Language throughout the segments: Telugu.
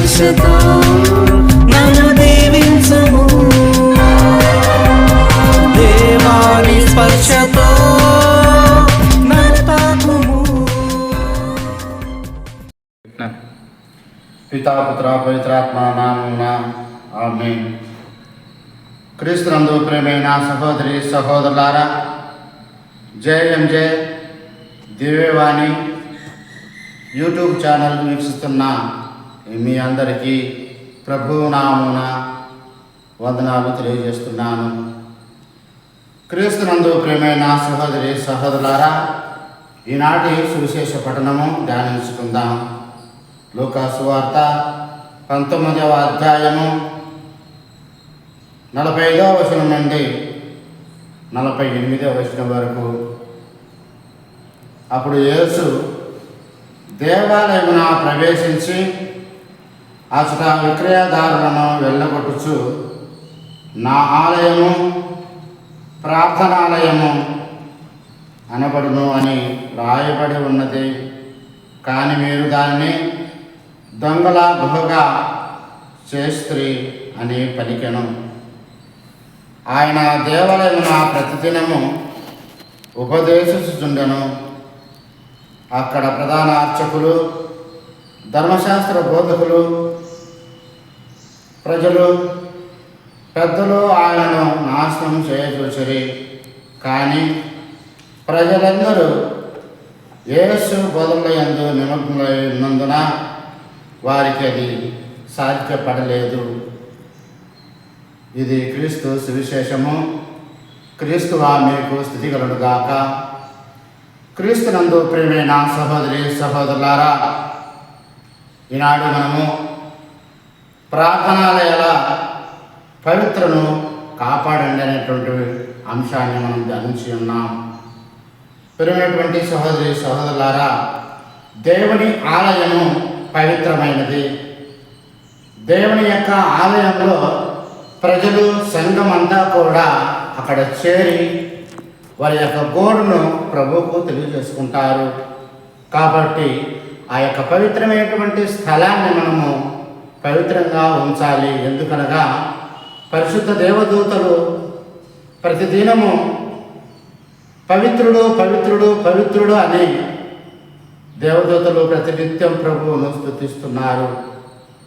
స్పర్శతో నన్ను దీవించుము, దేవాని స్పర్శతో నన్ను తాకుము. పితా పుత్ర పవిత్రాత్మ నామమున ఆమేన్. క్రీస్తునందు ప్రియమైన సహోదరి సహోదరులారా, జయ దివ్యవాణి యూట్యూబ్ ఛానల్ వీక్షిస్తున్న మీ అందరికీ ప్రభువు నామమున వందనాలు తెలియజేస్తున్నాను. క్రీస్తునందు ప్రియమైన సహోదరి సహోదరులారా, ఈనాటి సువిశేష పఠనము ధ్యానించుకుందాం. లూకా సువార్త 19వ అధ్యాయము 45వ వచనం నుండి 48వ వచనం వరకు. అప్పుడు యేసు దేవాలయమున ప్రవేశించి అచట విక్రయదారులను వెళ్ళగొట్టుచు, నా ఆలయము ప్రార్థనాలయము అనబడును అని రాయబడి ఉన్నది, కానీ మీరు దానిని దొంగల గుహగా చేస్త్రి అని పలికెను. ఆయన దేవాలయమున ప్రతిదినము ఉపదేశించుచుండెను. అక్కడ ప్రధాన అర్చకులు, ధర్మశాస్త్ర బోధకులు, ప్రజలు, పెద్దలు ఆయనను నాశనం చేయచూచిరి. కానీ ప్రజలందరూ యేసు బోధనల యందు నిమగ్నులై ఉన్నందున వారికి అది సాధ్యపడలేదు. ఇది క్రీస్తు సువిశేషము. క్రీస్తువా మీకు స్థితి కలుగుగాక. క్రీస్తునందు ప్రియమైన సహోదరి సహోదరులారా, ఈనాడు మనము ప్రార్థనాలయాల పవిత్రను కాపాడండి అనేటువంటి అంశాన్ని మనం ధ్యానించి ఉన్నాం. ప్రియమైనటువంటి సహోదరి సహోదరులారా, దేవుని ఆలయము పవిత్రమైనది. దేవుని యొక్క ఆలయంలో ప్రజలు, సంఘం అంతా కూడా అక్కడ చేరి వారి యొక్క గోడును ప్రభువుకు తెలియజేసుకుంటారు. కాబట్టి ఆ యొక్క పవిత్రమైనటువంటి స్థలాన్ని మనము పవిత్రంగా ఉంచాలి. ఎందుకనగా పరిశుద్ధ దేవదూతలు ప్రతిదినము పవిత్రుడు పవిత్రుడు పవిత్రుడు అని దేవదూతలు ప్రతినిత్యం ప్రభువును స్తుతిస్తున్నారు.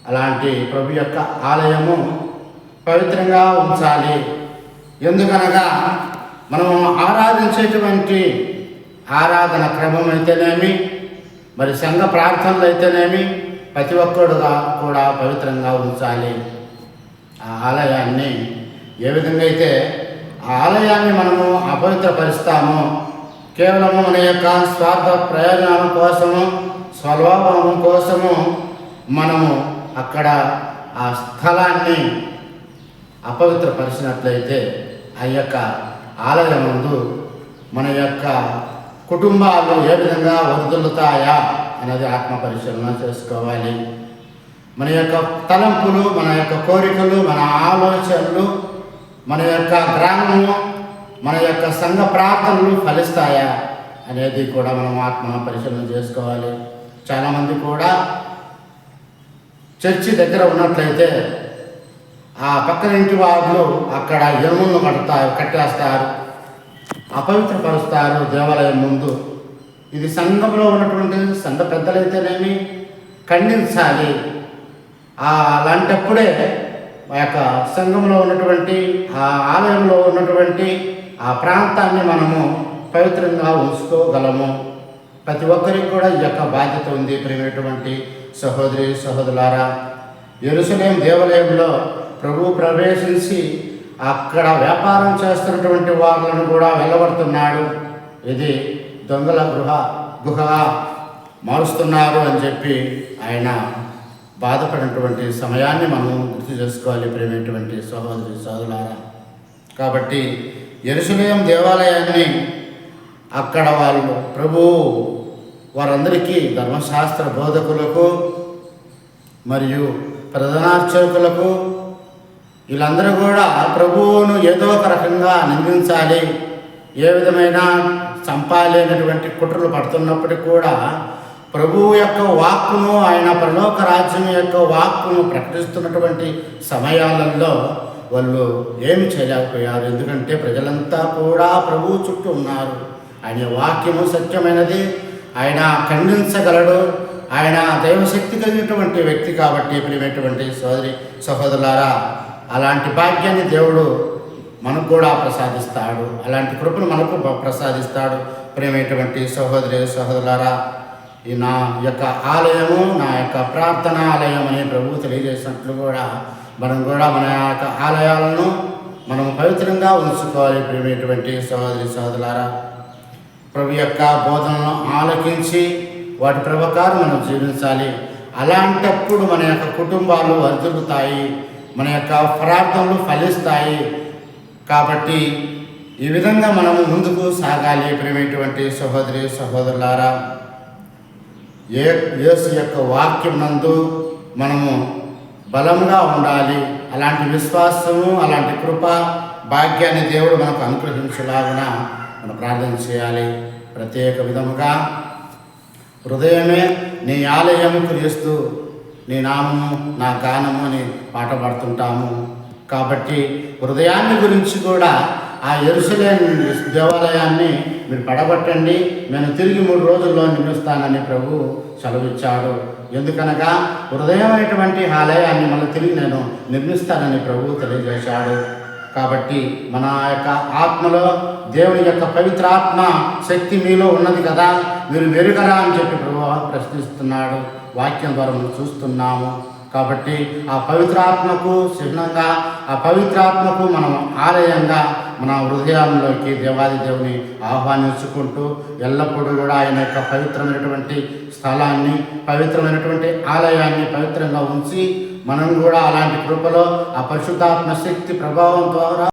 అలాంటి ప్రభు యొక్క ఆలయము పవిత్రంగా ఉంచాలి. ఎందుకనగా మనము ఆరాధించేటువంటి ఆరాధన క్రమం అయితేనేమి, మరి సంఘ ప్రార్థనలు అయితేనేమి, ప్రతి ఒక్కడుగా కూడా పవిత్రంగా ఉంచాలి. ఆ ఆలయాన్ని ఏ విధంగా అయితే ఆ ఆలయాన్ని మనము అపవిత్రపరుస్తామో, కేవలము మన యొక్క స్వార్థ ప్రయోజనాల కోసము, స్వలాభం కోసము మనము అక్కడ ఆ స్థలాన్ని అపవిత్రపరిచినట్లయితే ఆ యొక్క ఆలయం ముందు మన యొక్క కుటుంబాలు ఏ విధంగా వర్ధిల్లుతాయా అనేది ఆత్మ పరిశీలన చేసుకోవాలి. మన యొక్క తలంపులు, మన యొక్క కోరికలు, మన ఆలోచనలు, మన యొక్క గ్రామము, మన యొక్క సంఘ ప్రార్థనలు ఫలిస్తాయా అనేది కూడా మనం ఆత్మ పరిశీలన చేసుకోవాలి. చాలామంది కూడా చర్చి దగ్గర ఉన్నట్లయితే ఆ పక్కన ఇంటి వాళ్ళు అక్కడ ఎరువులను కట్టేస్తారు, అపవిత్రపరుస్తారు దేవాలయం ముందు. ఇది సంఘంలో ఉన్నటువంటి సంఘ పెద్దలైతేనేమి ఖండించాలి. అలాంటప్పుడే ఆ యొక్క సంఘంలో ఉన్నటువంటి ఆ ఆలయంలో ఉన్నటువంటి ఆ ప్రాంతాన్ని మనము పవిత్రంగా ఉంచుకోగలము. ప్రతి ఒక్కరికి కూడా ఈ యొక్క బాధ్యత ఉంది. ప్రియమైనటువంటి సహోదరి సహోదరులారా, యెరూషలేము దేవాలయంలో ప్రభు ప్రవేశించి అక్కడ వ్యాపారం చేస్తున్నటువంటి వాళ్ళను కూడా వెళ్ళగొడుతున్నాడు. ఇది దొంగల గుహగా మారుస్తున్నారు అని చెప్పి ఆయన బాధపడినటువంటి సమయాన్ని మనం గుర్తు చేసుకోవాలి. ప్రియమైనటువంటి సహోదరి సహోదరులారా, కాబట్టి యెరూషలేము దేవాలయాన్ని అక్కడ వాళ్ళు వారందరికీ ధర్మశాస్త్ర బోధకులకు మరియు ప్రధానార్చకులకు వీళ్ళందరూ కూడా ప్రభువును ఏదో ఒక రకంగా నిందించాలి, ఏ విధమైన చంపాలి అనేటువంటి కుట్రలు పడుతున్నప్పటికీ కూడా ప్రభువు యొక్క వాక్కును, ఆయన పరలోక రాజ్యం యొక్క వాక్కును ప్రకటిస్తున్నటువంటి సమయాలలో వాళ్ళు ఏమి చేయలేకపోయారు. ఎందుకంటే ప్రజలంతా కూడా ప్రభువు చుట్టూ ఉన్నారు. ఆయన వాక్యము సత్యమైనది, ఆయన ఖండించగలడు, ఆయన దైవశక్తి కలిగినటువంటి వ్యక్తి కాబట్టి ప్రియమైనటువంటి సహోదరులారా, అలాంటి భాగ్యాన్ని దేవుడు మనకు కూడా ప్రసాదిస్తాడు, అలాంటి కృపను మనకు ప్రసాదిస్తాడు. ప్రియమైనటువంటి సహోదరులారా, ఈ నా యొక్క ఆలయము నా యొక్క ప్రార్థనా ఆలయం అని ప్రభువు తెలియజేసినట్లు కూడా మనం కూడా మన యొక్క ఆలయాలను మనం పవిత్రంగా ఉంచుకోవాలి. ప్రియమైనటువంటి సహోదరులారా, ప్రభు యొక్క బోధనలను ఆలకించి వాటి ప్రకారం మనం జీవించాలి. అలాంటప్పుడు మన యొక్క కుటుంబాలు వర్ధిల్లుతాయి, మన యొక్క ప్రార్థనలు ఫలిస్తాయి. కాబట్టి ఈ విధంగా మనము ముందుకు సాగాలి. ప్రియమైనటువంటి సహోదరులారా, యేసు యొక్క వాక్యం నందు మనము బలంగా ఉండాలి. అలాంటి విశ్వాసము, అలాంటి కృప భాగ్యాన్ని దేవుడు మనకు అనుగ్రహించేలాగున మనం ప్రార్థన చేయాలి. ప్రత్యేక విధముగా హృదయమే నీ ఆలయము క్రీస్తు, నీ నామము నా గానము అని పాట పాడుతుంటాము. కాబట్టి హృదయాన్ని గురించి కూడా ఆ యెరూషలేము దేవాలయాన్ని మీరు పడగొట్టండి, నేను తిరిగి 3 రోజుల్లో నిర్మిస్తానని ప్రభు సెలవిచ్చాడు. ఎందుకనగా హృదయమైనటువంటి ఆలయాన్ని మళ్ళీ తిరిగి నేను నిర్మిస్తానని ప్రభు తెలియజేశాడు. కాబట్టి మన యొక్క ఆత్మలో దేవుని యొక్క పవిత్రాత్మ శక్తి మీలో ఉన్నది కదా, మీరు మెరుగరా అని చెప్పి ప్రభు ప్రశ్నిస్తున్నాడు. వాక్యం ద్వారా మనం చూస్తున్నాము. కాబట్టి ఆ పవిత్రాత్మకు చిహ్నంగా, ఆ పవిత్రాత్మకు మనం ఆలయంగా మన హృదయంలోకి దేవాది దేవుని ఆహ్వానించుకుంటూ ఎల్లప్పుడూ కూడా ఆయన యొక్క పవిత్రమైనటువంటి స్థలాన్ని, పవిత్రమైనటువంటి ఆలయాన్ని పవిత్రంగా ఉంచి మనం కూడా అలాంటి కృపలో ఆ పరిశుద్ధాత్మ శక్తి ప్రభావం ద్వారా